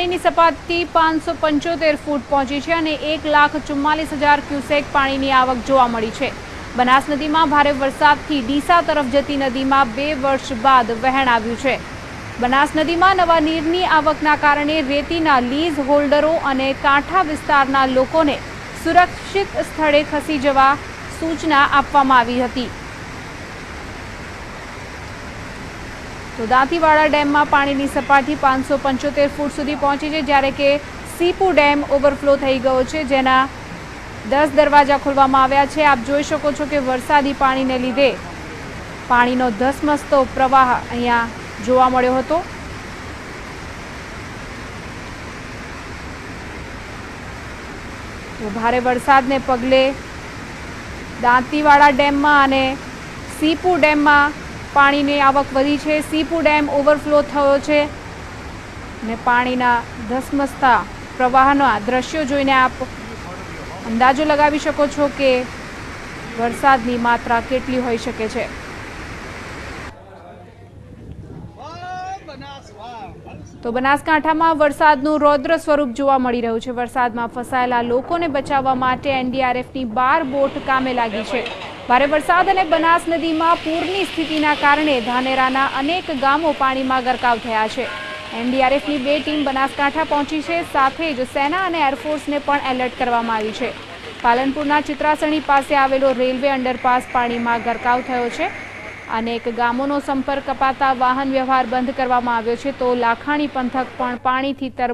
પાણીની સપાટી 575 ફૂટ પહોંચી છે અને 1,44,000 ક્યુસેક પાણીની આવક જોવા મળી છે। બનાસ નદીમાં ભારે વરસાદથી ડીસા તરફ જતી નદીમાં 2 વર્ષ બાદ વહેણ આવ્યું છે। બનાસ નદીમાં નવા નીરની આવકના કારણે રેતીના લીઝ હોલ્ડરો અને કાંઠા વિસ્તારના લોકોને સુરક્ષિત સ્થળે ખસી જવા સૂચના આપવામાં આવી હતી। તો દાંતીવાડા ડેમમાં પાણીની સપાટી 575 ફૂટ સુધી પહોંચી છે, જ્યારે કે સીપુ ડેમ ઓવરફ્લો થઈ ગયો છે, જેના 10 દરવાજા ખોલવામાં આવ્યા છે। આપ જોઈ શકો છો કે વરસાદી પાણીને લીધે પાણીનો ધસમસતો પ્રવાહ અહીંયા જોવા મળ્યો હતો। તો ભારે વરસાદને પગલે દાંતીવાડા ડેમમાં અને સીપુ ડેમમાં પાણીની આવક વધી છે। સીપુ ડેમ ઓવરફ્લો થયો છે અને પાણીના ધસમસતા પ્રવાહના દ્રશ્યો જોઈને આપ અંદાજો લગાવી શકો છો કે વરસાદની માત્રા કેટલી હોઈ શકે છે। તો બનાસકાંઠામાં વરસાદનું રૌદ્ર સ્વરૂપ જોવા મળી રહ્યું છે। વરસાદમાં ફસાયેલા લોકોને બચાવવા માટે એનડીઆરએફની 12 બોટ કામે લાગી છે। ભારે વરસાદ અને બનાસ નદીમાં પૂરની સ્થિતિના કારણે ધાનેરાના અનેક ગામો પાણીમાં ગરકાવ થયા છે। એનડીઆરએફની 2 ટીમ બનાસકાંઠા પહોંચી છે, સાથે જ સેના અને એરફોર્સને પણ એલર્ટ કરવામાં આવી છે। પાલનપુરના ચિત્રાસણી પાસે આવેલો રેલવે અંડરપાસ પાણીમાં ગરકાવ થયો છે। અનેક ગામોનો સંપર્ક કપાતા વાહન વ્યવહાર બંધ કરવામાં આવ્યો છે, તો લાખાણી પંથક પણ પાણીથી તરબોળ